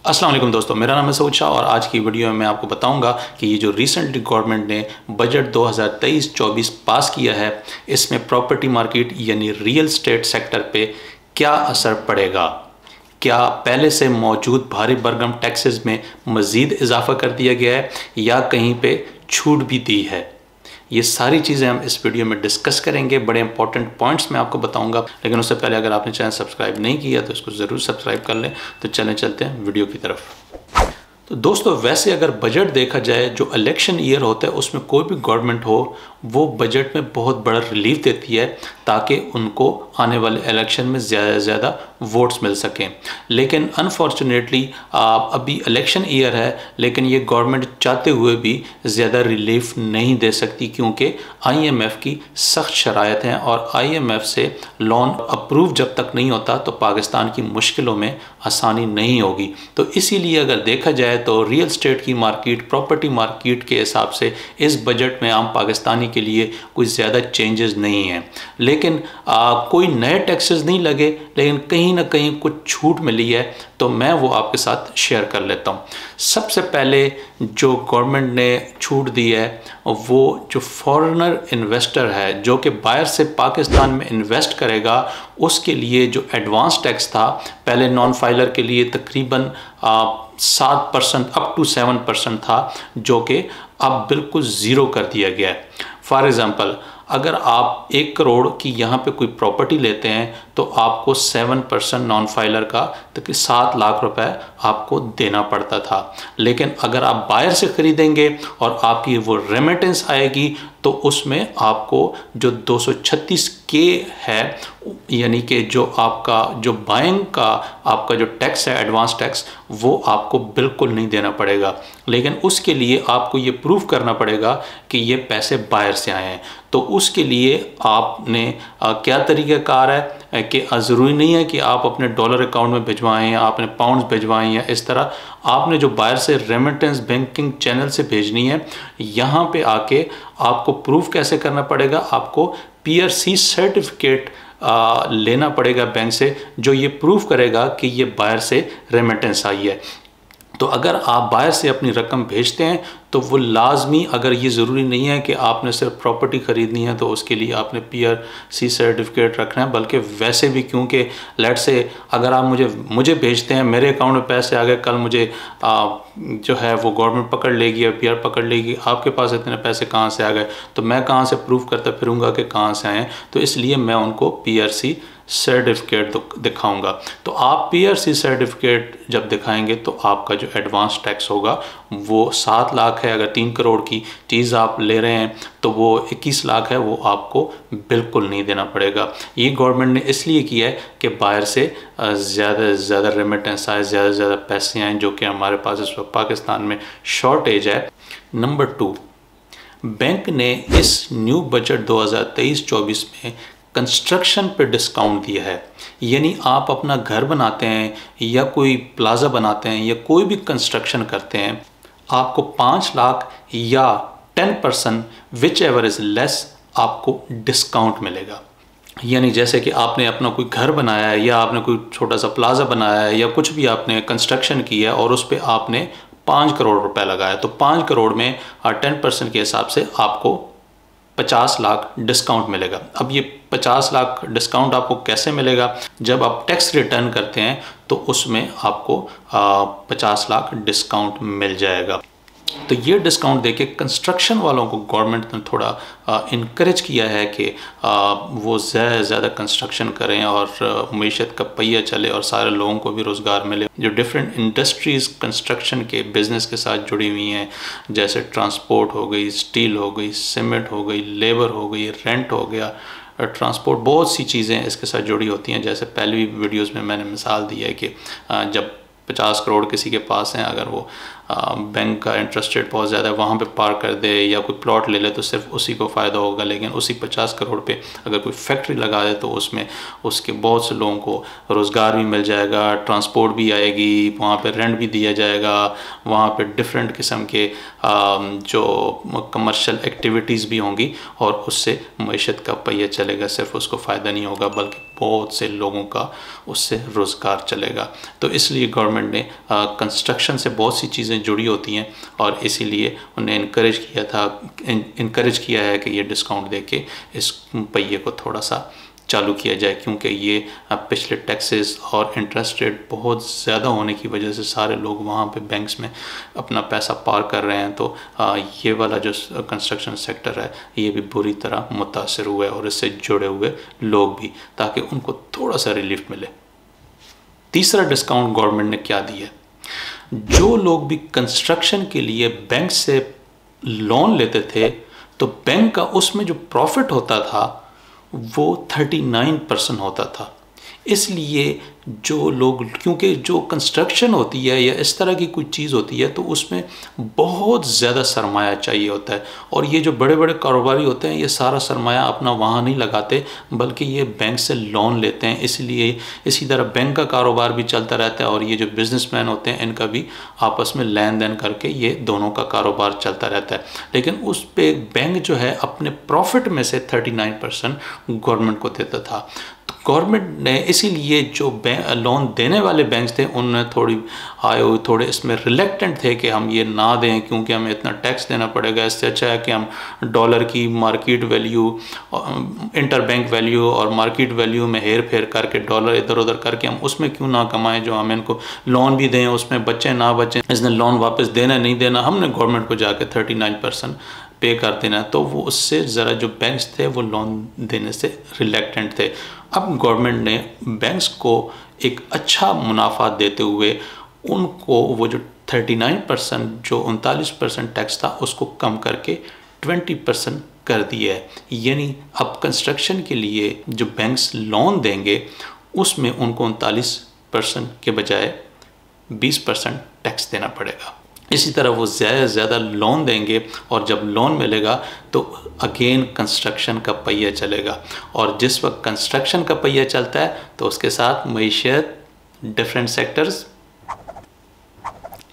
अस्सलाम वालेकुम दोस्तों, मेरा नाम है सऊद शाह और आज की वीडियो में मैं आपको बताऊंगा कि ये जो रिसेंटली गवर्नमेंट ने बजट 2023-24 पास किया है, इसमें प्रॉपर्टी मार्केट यानी रियल एस्टेट सेक्टर पे क्या असर पड़ेगा। क्या पहले से मौजूद भारी भरकम टैक्सेस में मज़ीद इजाफा कर दिया गया है या कहीं पे छूट भी दी है। ये सारी चीज़ें हम इस वीडियो में डिस्कस करेंगे। बड़े इंपॉर्टेंट पॉइंट्स मैं आपको बताऊंगा, लेकिन उससे पहले अगर आपने चैनल सब्सक्राइब नहीं किया तो इसको ज़रूर सब्सक्राइब कर लें। तो चलते हैं वीडियो की तरफ। तो दोस्तों, वैसे अगर बजट देखा जाए, जो इलेक्शन ईयर होता है उसमें कोई भी गवर्नमेंट हो वो बजट में बहुत बड़ा रिलीफ देती है ताकि उनको आने वाले इलेक्शन में ज़्यादा से ज़्यादा वोट्स मिल सकें। लेकिन अनफॉर्चुनेटली अभी इलेक्शन ईयर है, लेकिन ये गवर्नमेंट चाहते हुए भी ज़्यादा रिलीफ नहीं दे सकती क्योंकि IMF की सख्त शराइत हैं और IMF से लोन अप्रूव जब तक नहीं होता तो पाकिस्तान की मुश्किलों में आसानी नहीं होगी। तो इसीलिए अगर देखा जाए तो रियल एस्टेट की मार्केट, प्रॉपर्टी मार्केट के हिसाब से इस बजट में आम पाकिस्तानी के लिए कोई ज़्यादा चेंजेस नहीं हैं। लेकिन कोई नए टैक्सेस नहीं लगे, लेकिन कहीं ना कहीं कुछ छूट मिली है, तो मैं वो आपके साथ शेयर कर लेता हूँ। सबसे पहले जो गवर्नमेंट ने छूट दी है वो जो फॉरेनर इन्वेस्टर है जो कि बाहर से पाकिस्तान में इन्वेस्ट करेगा, उसके लिए जो एडवांस टैक्स था पहले नॉन फाइलर के लिए तकरीबन 7% अप टू 7% था, जो कि अब बिल्कुल ज़ीरो कर दिया गया है। फॉर एग्ज़ाम्पल, अगर आप 1 करोड़ की यहाँ पे कोई प्रॉपर्टी लेते हैं तो आपको 7% नॉन फाइलर का तकरीबन 7 लाख रुपए आपको देना पड़ता था। लेकिन अगर आप बाहर से ख़रीदेंगे और आपकी वो रेमिटेंस आएगी तो उसमें आपको जो 236K है, यानी कि जो आपका जो बाइंग का आपका जो टैक्स है, एडवांस टैक्स, वो आपको बिल्कुल नहीं देना पड़ेगा। लेकिन उसके लिए आपको ये प्रूव करना पड़ेगा कि ये पैसे बाहर से आए हैं। तो उसके लिए आपने क्या तरीक़ाकार है कि ज़रूरी नहीं है कि आप अपने डॉलर अकाउंट में भिजवाएं या आपने पाउंड्स भिजवाएं या इस तरह। आपने जो बाहर से रेमिटेंस बैंकिंग चैनल से भेजनी है, यहाँ पे आके आपको प्रूफ कैसे करना पड़ेगा, आपको PRC सर्टिफिकेट लेना पड़ेगा बैंक से, जो ये प्रूफ करेगा कि ये बाहर से रेमिटेंस आई है। तो अगर आप बाहर से अपनी रकम भेजते हैं तो वो लाजमी, अगर ये ज़रूरी नहीं है कि आपने सिर्फ प्रॉपर्टी ख़रीदनी है तो उसके लिए आपने PRC सर्टिफिकेट रखना है, बल्कि वैसे भी, क्योंकि लेट से अगर आप मुझे भेजते हैं, मेरे अकाउंट में पैसे आ गए, कल मुझे जो है वो गवर्नमेंट पकड़ लेगी या PR पकड़ लेगी, आपके पास इतने पैसे कहाँ से आ गए, तो मैं कहाँ से प्रूफ करता फिरूँगा कि कहाँ से आए हैं। तो इसलिए मैं उनको PRC सर्टिफिकेट दिखाऊंगा। तो आप PRC सर्टिफिकेट जब दिखाएंगे तो आपका जो एडवांस टैक्स होगा वो 7 लाख है। अगर 3 करोड़ की चीज़ आप ले रहे हैं तो वो 21 लाख है, वो आपको बिल्कुल नहीं देना पड़ेगा। ये गवर्नमेंट ने इसलिए किया है कि बाहर से ज़्यादा से ज़्यादा रेमिटेंस आए, ज़्यादा से ज़्यादा पैसे आएँ, जो कि हमारे पास इस वक्त पाकिस्तान में शॉर्टेज है। नंबर 2, बैंक ने इस न्यू बजट 2023-24 में कंस्ट्रक्शन पे डिस्काउंट दिया है। यानी आप अपना घर बनाते हैं या कोई प्लाजा बनाते हैं या कोई भी कंस्ट्रक्शन करते हैं, आपको 5 लाख या 10% विच एवर इज़ लेस आपको डिस्काउंट मिलेगा। यानी जैसे कि आपने अपना कोई घर बनाया है या आपने कोई छोटा सा प्लाजा बनाया है या कुछ भी आपने कंस्ट्रक्शन किया है और उस पर आपने 5 करोड़ रुपए लगाया, तो 5 करोड़ में 10% के हिसाब से आपको 50 लाख डिस्काउंट मिलेगा। अब ये 50 लाख डिस्काउंट आपको कैसे मिलेगा? जब आप टैक्स रिटर्न करते हैं तो उसमें आपको 50 लाख डिस्काउंट मिल जाएगा। तो ये डिस्काउंट देके कंस्ट्रक्शन वालों को गवर्नमेंट ने थोड़ा इनकरेज किया है कि वो ज़्यादा से ज़्यादा कंस्ट्रक्शन करें और मीशत का पहिया चले और सारे लोगों को भी रोज़गार मिले। जो डिफरेंट इंडस्ट्रीज़ कंस्ट्रक्शन के बिज़नेस के साथ जुड़ी हुई हैं, जैसे ट्रांसपोर्ट हो गई, स्टील हो गई, सीमेंट हो गई, लेबर हो गई, रेंट हो गया, ट्रांसपोर्ट, बहुत सी चीज़ें इसके साथ जुड़ी होती हैं। जैसे पहली वीडियोज़ में मैंने मिसाल दी है कि जब 50 करोड़ किसी के पास हैं, अगर वो बैंक का इंटरेस्ट रेट बहुत ज़्यादा है, वहाँ पे पार कर दे या कोई प्लॉट ले ले तो सिर्फ उसी को फ़ायदा होगा। लेकिन उसी 50 करोड़ पे अगर कोई फैक्ट्री लगा दे तो उसमें उसके बहुत से लोगों को रोज़गार भी मिल जाएगा, ट्रांसपोर्ट भी आएगी, वहाँ पे रेंट भी दिया जाएगा, वहाँ पे डिफरेंट किस्म के जो कमर्शियल एक्टिविटीज़ भी होंगी और उससे मईशत का पहिया चलेगा। सिर्फ उसको फ़ायदा नहीं होगा बल्कि बहुत से लोगों का उससे रोज़गार चलेगा। तो इसलिए गवर्नमेंट ने कंस्ट्रक्शन से बहुत सी चीज़ें जुड़ी होती हैं और इसीलिए उन्हें इनकरेज किया है कि ये डिस्काउंट दे के इस पहिए को थोड़ा सा चालू किया जाए, क्योंकि ये पिछले टैक्सेस और इंटरेस्ट रेट बहुत ज़्यादा होने की वजह से सारे लोग वहाँ पे बैंक्स में अपना पैसा पार कर रहे हैं। तो ये वाला जो कंस्ट्रक्शन सेक्टर है ये भी बुरी तरह मुतासर हुआ है और इससे जुड़े हुए लोग भी, ताकि उनको थोड़ा सा रिलीफ मिले। तीसरा डिस्काउंट गवर्नमेंट ने क्या दिया, जो लोग भी कंस्ट्रक्शन के लिए बैंक से लोन लेते थे तो बैंक का उसमें जो प्रॉफिट होता था वो 39% होता था। इसलिए जो लोग, क्योंकि जो कंस्ट्रक्शन होती है या इस तरह की कोई चीज़ होती है तो उसमें बहुत ज़्यादा सरमाया चाहिए होता है, और ये जो बड़े बड़े कारोबारी होते हैं ये सारा सरमाया अपना वहाँ नहीं लगाते बल्कि ये बैंक से लोन लेते हैं। इसलिए इसी तरह बैंक का कारोबार भी चलता रहता है और ये जो बिजनेसमैन होते हैं इनका भी आपस में लेन देन करके ये दोनों का कारोबार चलता रहता है। लेकिन उस पे बैंक जो है अपने प्रॉफिट में से 39% गवर्नमेंट को देता था। गवर्नमेंट ने इसीलिए जो लोन देने वाले बैंक्स थे उनने थोड़े इसमें रिलेक्टेंट थे कि हम ये ना दें क्योंकि हमें इतना टैक्स देना पड़ेगा। इससे अच्छा है कि हम डॉलर की market value, inter bank value और मार्केट वैल्यू में हेर फेर करके डॉलर इधर उधर करके हम उसमें क्यों ना कमाएं, जो हम इनको लोन भी दें उसमें बच्चे ना बचें, इसने लोन वापस देना नहीं देना, हमने गवर्नमेंट को जाके 39% पे कर देना। तो वो उससे ज़रा जो बैंक्स थे वो लोन देने से रिलेक्टेंट थे। अब गवर्नमेंट ने बैंक्स को एक अच्छा मुनाफा देते हुए उनको वो जो 39% जो 39% टैक्स था उसको कम करके 20% कर दिया है। यानी अब कंस्ट्रक्शन के लिए जो बैंक्स लोन देंगे उसमें उनको 39% के बजाय 20% टैक्स देना पड़ेगा। इसी तरह वो ज़्यादा से ज़्यादा लोन देंगे और जब लोन मिलेगा तो अगेन कंस्ट्रक्शन का पहिया चलेगा, और जिस वक्त कंस्ट्रक्शन का पहिया चलता है तो उसके साथ मईशत, डिफरेंट सेक्टर्स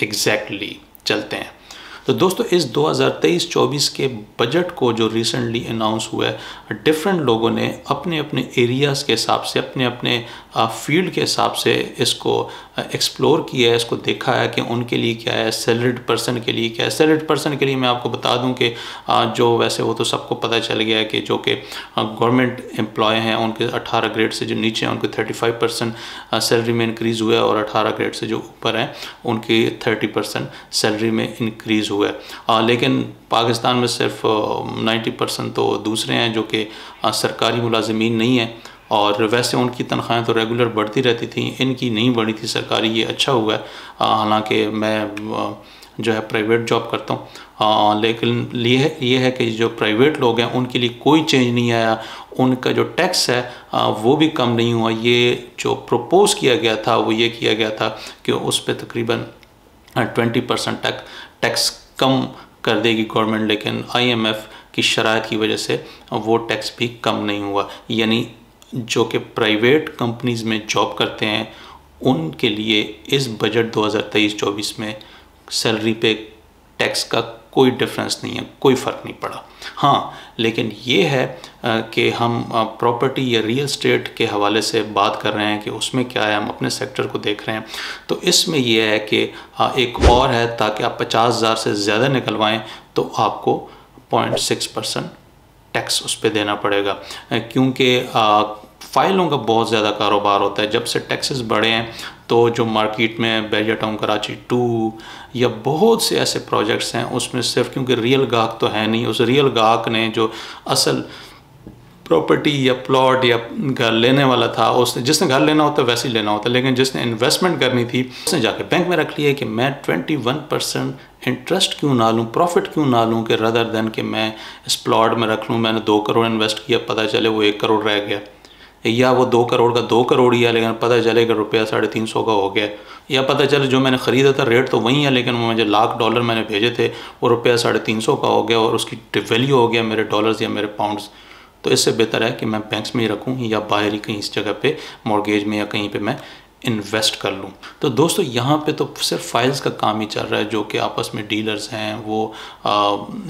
एग्जैक्टली चलते हैं। तो दोस्तों इस 2023-24 के बजट को जो रिसेंटली अनाउंस हुआ है, डिफरेंट लोगों ने अपने अपने एरियाज़ के हिसाब से, अपने अपने फील्ड के हिसाब से इसको एक्सप्लोर किया है, इसको देखा है कि उनके लिए क्या है, सैलरीड पर्सन के लिए क्या है। सैलरीड पर्सन के लिए मैं आपको बता दूं कि जो वैसे वो तो सबको पता चल गया है कि जो कि गवर्नमेंट एम्प्लॉय हैं उनके 18 ग्रेड से जो नीचे हैं उनके 35% सैलरी में इंक्रीज़ हुआ है, और 18 ग्रेड से जो ऊपर हैं उनकी 30% सैलरी में इंक्रीज़ हुआ है। लेकिन पाकिस्तान में सिर्फ 90% तो दूसरे हैं जो कि सरकारी मुलाजिमीन नहीं हैं, और वैसे उनकी तनख्वाहें तो रेगुलर बढ़ती रहती थी, इनकी नहीं बढ़ी थी सरकारी। ये अच्छा हुआ है, हालांकि मैं जो है प्राइवेट जॉब करता हूँ, लेकिन ये है कि जो प्राइवेट लोग हैं उनके लिए कोई चेंज नहीं आया, उनका जो टैक्स है वो भी कम नहीं हुआ। ये जो प्रपोज़ किया गया था वो ये किया गया था कि उस पर तकरीबन 20% तक टैक्स कम कर देगी गवर्नमेंट, लेकिन IMF की शराइत की वजह से वो टैक्स भी कम नहीं हुआ। यानी जो कि प्राइवेट कंपनीज़ में जॉब करते हैं उनके लिए इस बजट 2023-24 में सैलरी पे टैक्स का कोई डिफरेंस नहीं है, कोई फ़र्क नहीं पड़ा। हाँ, लेकिन ये है कि हम प्रॉपर्टी या रियल एस्टेट के हवाले से बात कर रहे हैं कि उसमें क्या है, हम अपने सेक्टर को देख रहे हैं। तो इसमें यह है कि एक और है, ताकि आप 50,000 से ज़्यादा निकलवाएं तो आपको 0.6% टैक्स उस पर देना पड़ेगा, क्योंकि फ़ाइलों का बहुत ज़्यादा कारोबार होता है। जब से टैक्सेस बढ़े हैं तो जो मार्केट में बैरिया टाउन कराची 2 या बहुत से ऐसे प्रोजेक्ट्स हैं उसमें सिर्फ क्योंकि रियल गाहक तो है नहीं, उस रियल गाहक ने जो असल प्रॉपर्टी या प्लॉट या घर लेने वाला था, उसने जिसने घर लेना होता है वैसे ही लेना होता है, लेकिन जिसने इन्वेस्टमेंट करनी थी उसने जाके बैंक में रख लिया कि मैं 21% इंटरेस्ट क्यों ना लूँ, प्रॉफिट क्यों ना लूँ, कि रदर देन कि मैं इस प्लॉट में रख लूँ। मैंने 2 करोड़ इन्वेस्ट किया, पता चले वो 1 करोड़ रह गया, या वो 2 करोड़ का 2 करोड़ ही है लेकिन पता चले कि रुपया 350 का हो गया, या पता चले जो मैंने ख़रीदा था रेट तो वही है लेकिन मुझे $1,00,000 मैंने भेजे थे वो रुपया 350 का हो गया और उसकी वैल्यू हो गया मेरे डॉलर्स या मेरे पाउंड्स। तो इससे बेहतर है कि मैं बैंक्स में ही रखूँ या बाहर ही कहीं इस जगह पे मॉर्गेज में या कहीं पे मैं इन्वेस्ट कर लूँ। तो दोस्तों यहाँ पे तो सिर्फ फाइल्स का काम ही चल रहा है, जो कि आपस में डीलर्स हैं वो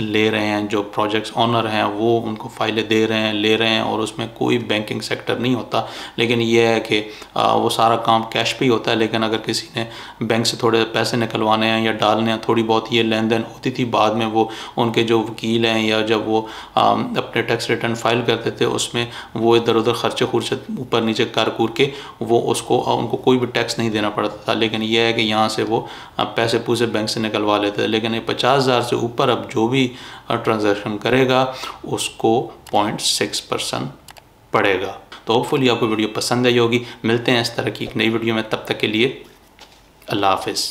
ले रहे हैं, जो प्रोजेक्ट्स ऑनर हैं वो उनको फाइलें दे रहे हैं, ले रहे हैं, और उसमें कोई बैंकिंग सेक्टर नहीं होता। लेकिन ये है कि वो सारा काम कैश पे ही होता है। लेकिन अगर किसी ने बैंक से थोड़े पैसे निकलवाने हैं या डालने हैं, थोड़ी बहुत ये लेन देन होती थी। बाद में वो उनके जो वकील हैं या जब वो अपने टैक्स रिटर्न फाइल करते थे उसमें वो इधर उधर खर्चे खुर्चे ऊपर नीचे कर कूर के वो उनको कोई भी टैक्स नहीं देना पड़ता था। लेकिन यह है कि यहाँ से वो पैसे पूसे बैंक से निकलवा लेते थे। लेकिन ये 50,000 से ऊपर अब जो भी ट्रांजैक्शन करेगा उसको 0.6% पड़ेगा। तो होपफुली आपको वीडियो पसंद आई होगी। मिलते हैं इस तरह की एक नई वीडियो में, तब तक के लिए अल्लाह हाफिज़।